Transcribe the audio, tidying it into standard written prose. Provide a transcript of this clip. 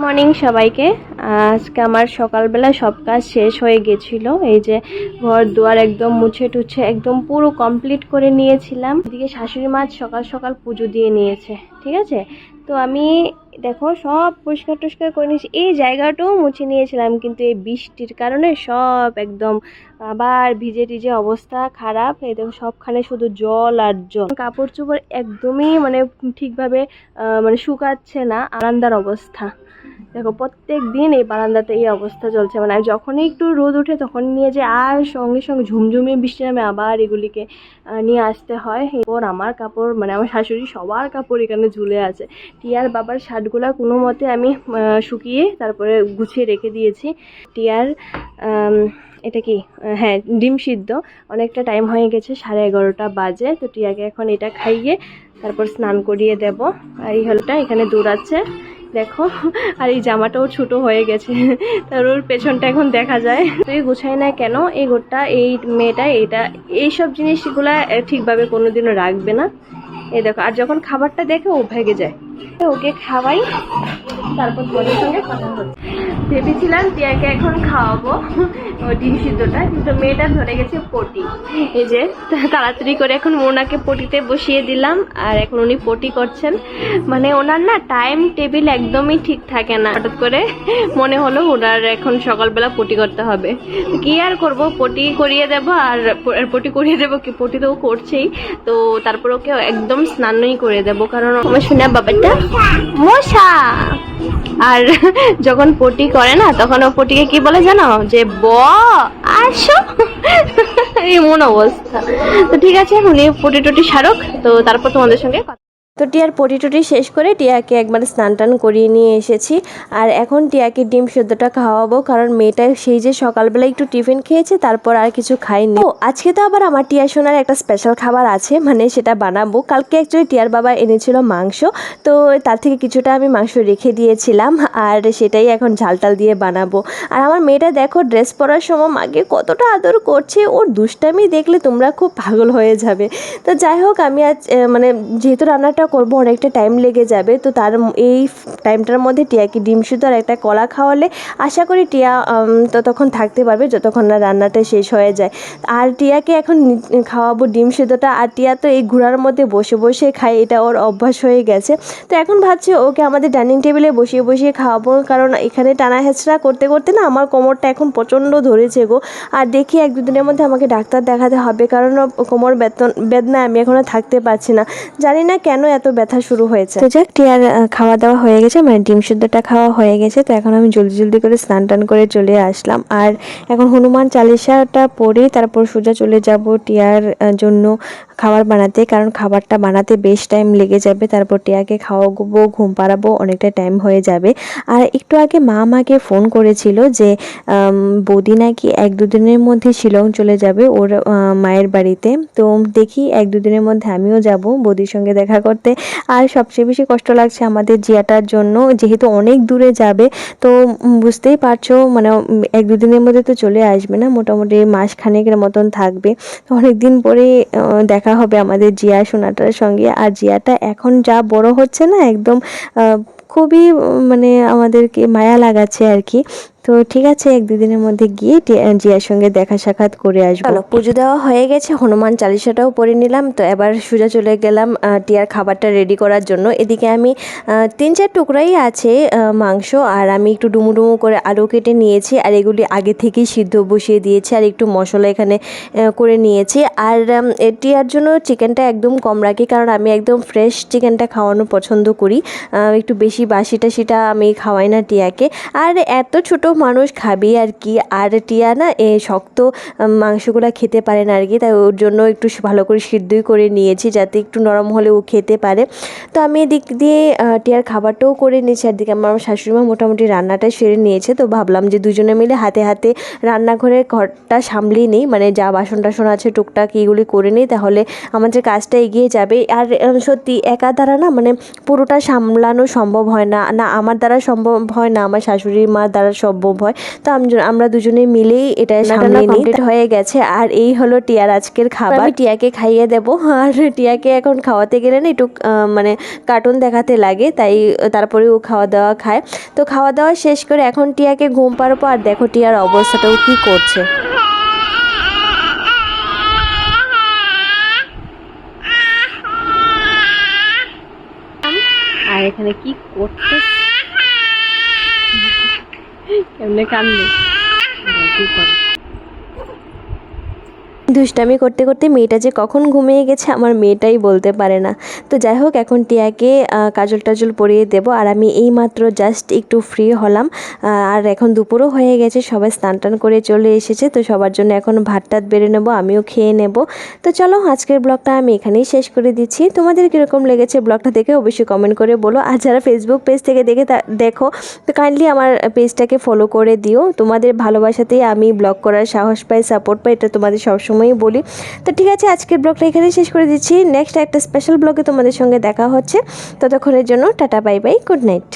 Morning সবাইকে। আজকে আমার সকালবেলা সব কাজ শেষ হয়ে গেছিলো। এই যে ঘর দুয়ার একদম মুছে টুছে একদম পুরো কমপ্লিট করে নিয়েছিলাম। এদিকে শাশুড়ি মা সকাল সকাল পুজো দিয়ে নিয়েছে, ঠিক আছে। তো আমি দেখো সব পরিষ্কার টরিষ্কার করে নিয়েছি, এই জায়গাটাও মুছে নিয়েছিলাম, কিন্তু এই বৃষ্টির কারণে সব একদম আবার ভিজে টিজে অবস্থা খারাপ। এই দেখো সবখানে শুধু জল আর জল, কাপড় চোপড় একদমই মানে ঠিকভাবে মানে শুকাচ্ছে না। বারান্দার অবস্থা দেখো, প্রত্যেক দিন এই বারান্দাতে এই অবস্থা চলছে। মানে যখনই একটু রোদ ওঠে তখন নিয়ে যে আর সঙ্গে সঙ্গে ঝুমঝুমিয়ে বৃষ্টি নামে আবার এগুলিকে নিয়ে আসতে হয়। এরপর আমার কাপড় মানে আমার শাশুড়ি সবার কাপড় এখানে ঝুলে আছে। টিয়ার বাবার শার্টগুলো কোনো মতে আমি শুকিয়ে তারপরে গুছিয়ে রেখে দিয়েছি। টিয়ার এটা কি, হ্যাঁ ডিম সিদ্ধ, অনেকটা টাইম হয়ে গেছে, 11:30 বাজে। তো টিয়াকে এখন এটা খাইয়ে তারপর স্নান করিয়ে দেব। আর এই হলটা এখানে দৌড়াচ্ছে দেখো, আর এই জামাটাও ছোট হয়ে গেছে, তার ওর পেছনটা এখন দেখা যায়। তুই গুছাই না কেন এই ঘরটা, এই মেয়েটা এইসব জিনিসগুলা ঠিকভাবে কোনোদিনও রাখবে না। এই দেখো, আর যখন খাবারটা দেখে ও ভেগে যায়। ওকে খাওয়াই, তারপর তোমাদের সঙ্গে কথা হচ্ছে। ভেবেছিলাম টিয়াকে এখন খাওয়াবো ডিম সিদ্ধটা, কিন্তু মেয়েটা ধরে গেছে পটি। এই যে তাড়াতাড়ি করে এখন ওনাকে পটিতে বসিয়ে দিলাম, আর এখন উনি পটি করছেন। মানে ওনার না টাইম টেবিল একদমই ঠিক থাকে না, হঠাৎ করে মনে হলো ওনার এখন সকালবেলা পটি করতে হবে। কি আর করব, পটি করিয়ে দেব। আর পটি করিয়ে দেবো কি, পটি তো ও করছেই, তো তারপর ওকে একদম স্নানই করে দেবো, কারণ আমার শোনা বাবাটা মশা। আর যখন পটি করে না তখন ও পটিকে কি বলে জানো, যে আসো, এমন অবস্থা। তো ঠিক আছে, উনি পটি টটি সারক, তো তারপর তোমাদের সঙ্গে কথা। তো টিয়ার পটি টটি শেষ করে টিয়াকে একবার স্নান টান করিয়ে নিয়ে এসেছি। আর এখন টিয়াকে ডিম সেদ্ধটা খাওয়াবো, কারণ মেয়েটা সেই যে সকালবেলা একটু টিফিন খেয়েছে, তারপর আর কিছু খাইনি। ও আজকে তো আবার আমার টিয়া সোনার একটা স্পেশাল খাবার আছে, মানে সেটা বানাবো। কালকে অ্যাকচুয়ালি টিয়ার বাবা এনেছিল মাংস, তো তার থেকে কিছুটা আমি মাংস রেখে দিয়েছিলাম, আর সেটাই এখন ঝাল টাল দিয়ে বানাবো। আর আমার মেয়েটা দেখো ড্রেস পরার সময় মাকে কতটা আদর করছে, ওর দুষ্টামি দেখলে তোমরা খুব পাগল হয়ে যাবে। তো যাই হোক, আমি আজ মানে যেহেতু রান্নাটা করবো অনেকটা টাইম লেগে যাবে, তো তার এই টাইমটার মধ্যে টিয়াকে ডিম সিদ্ধ আর একটা কলা খাওয়ালে আশা করি টিয়া ততক্ষণ থাকতে পারবে যতক্ষণ না রান্নাটা শেষ হয়ে যায়। আর টিয়াকে এখন খাওয়াবো ডিম সিদ্ধটা। আর টিয়া তো এই ঘোড়ার মধ্যে বসে বসে খায়, এটা ওর অভ্যাস হয়ে গেছে। তো এখন ভাবছি ওকে আমাদের ডাইনিং টেবিলে বসিয়ে বসিয়ে খাওয়াবো, কারণ এখানে টানা হেঁচড়া করতে করতে না আমার কোমরটা এখন প্রচণ্ড ধরেছে গো। আর দেখি 1-2 দিনের মধ্যে আমাকে ডাক্তার দেখাতে হবে, কারণ কোমর বেদনায় আমি এখনও থাকতে পারছি না, জানি না কেন এত ব্যথা শুরু হয়েছে। তো যাক, টিয়ার খাওয়া দাওয়া হয়ে গেছে, মানে ডিম সিদ্ধটা খাওয়া হয়ে গেছে। তো এখন আমি জলদি জলদি করে স্নান টান করে চলে আসলাম। আর এখন হনুমান চালিসাটা পড়ে তারপর সোজা চলে যাব টিয়ার জন্য খাবার বানাতে, কারণ খাবারটা বানাতে বেশ টাইম লেগে যাবে। তারপর টিয়াকে খাওয়াবো, ঘুম পাড়াবো, অনেকটা টাইম হয়ে যাবে। আর একটু আগে মা আমাকে ফোন করেছিল যে বৌদি নাকি 1-2 দিনের মধ্যে শিলং চলে যাবে ওর মায়ের বাড়িতে। তো দেখি 1-2 দিনের মধ্যে আমিও যাব বৌদির সঙ্গে দেখা করতে। আর সবচেয়ে বেশি কষ্ট লাগছে আমাদের জিয়াটার জন্য, যেহেতু অনেক দূরে যাবে। তো বুঝতেই পারছো, মানে 1-2 দিনের মধ্যে তো চলে আসবে না, মোটামুটি মাসখানেকের মতন থাকবে। তো অনেক দিন পরে দেখা হবে আমাদের জিয়া সোনাটার সঙ্গে। আর জিয়াটা এখন যা বড় হচ্ছে না, একদম খুবই মানে আমাদেরকে মায়া লাগাচ্ছে আর কি। তো ঠিক আছে, 1-2 দিনের মধ্যে গিয়ে জিয়ার সঙ্গে দেখা সাক্ষাৎ করে আসবো। চলো, পুজো দেওয়া হয়ে গেছে, হনুমান চালিসাটাও পড়ে নিলাম। তো এবার সোজা চলে গেলাম টিয়ার খাবারটা রেডি করার জন্য। এদিকে আমি 3-4 টুকরাই আছে মাংস, আর আমি একটু ডুমু করে আলু কেটে নিয়েছি, আর এগুলি আগে থেকেই সিদ্ধ বসিয়ে দিয়েছি, আর একটু মশলা এখানে করে নিয়েছি। আর টিয়ার জন্য চিকেনটা একদম কম রাখি, কারণ আমি একদম ফ্রেশ চিকেনটা খাওয়ানো পছন্দ করি, একটু বেশি বাসি টাসিটা আমি খাওয়াই না টিয়াকে। আর এত ছোট মানুষ খাবে আর কি, আর টিয়া না শক্ত মাংসগুলো খেতে পারে না আর কি, তাই ওর জন্য একটু ভালো করে সিদ্ধই করে নিয়েছি, যাতে একটু নরম হলে ও খেতে পারে। তো আমি এদিক দিয়ে টিয়ার খাবারটাও করে নিয়েছি, আর দিকে আমার শাশুড়িমা মোটামুটি রান্নাটা সেরে নিয়েছে। তো ভাবলাম যে দুজনে মিলে হাতে হাতে রান্নাঘরের ঘরটা সামলিয়ে নিই, মানে যা বাসন টাসন আছে টুকটাক এগুলি করে নিই, তাহলে আমাদের কাজটা এগিয়ে যাবে। আর সত্যি একা দ্বারা না মানে পুরোটা সামলানো সম্ভব হয় না, না আমার দ্বারা সম্ভব হয় না আমার শাশুড়ি মার দ্বারা সম্ভব হয়। তো আমরা দুজনে মিলেই এটা সামলে নিই। কমপ্লিট হয়ে গেছে আর এই হলো টিয়ার আজকের খাবার। আমি টিয়াকে খাইয়ে দেবো। আর টিয়াকে এখন খাওয়াতে গেলে না একটু মানে কার্টুন দেখাতে লাগে, তাই তারপরে ও খাওয়া দাওয়া খায়। তো খাওয়া দাওয়া শেষ করে এখন টিয়াকে ঘুম পাড়াবো। আর দেখো টিয়ার অবস্থাটাও কি করছে। আর এখানে কি করতে কেমনে কান্দে কি করে। দুষ্টামি করতে করতে মেয়েটা যে কখন ঘুমিয়ে গেছে আমার মেয়েটাই বলতে পারে না। তো যাই হোক এখন টিয়াকে কাজল টাজল পরিয়ে দেবো। আর আমি এই মাত্র জাস্ট একটু ফ্রি হলাম। আর এখন দুপুরও হয়ে গেছে, সবাই স্নান টান করে চলে এসেছে। তো সবার জন্য এখন ভাত টাত বেড়ে নেবো, আমিও খেয়ে নেব। তো চলো আজকের ব্লগটা আমি এখানেই শেষ করে দিচ্ছি। তোমাদের কীরকম লেগেছে ব্লগটা দেখে অবশ্যই কমেন্ট করে বলো। আর যারা ফেসবুক পেজ থেকে দেখো তো কাইন্ডলি আমার পেজটাকে ফলো করে দিও। তোমাদের ভালোবাসাতেই আমি ব্লগ করার সাহস পাই, সাপোর্ট পাই, এটা তোমাদের সবসময় বলি। তো ঠিক আছে আজকের ব্লগটা এখানেই শেষ করে দিচ্ছি। নেক্সট একটা স্পেশাল ব্লগে তোমাদের সঙ্গে দেখা হচ্ছে। ততক্ষণের জন্য tata bye bye, good night.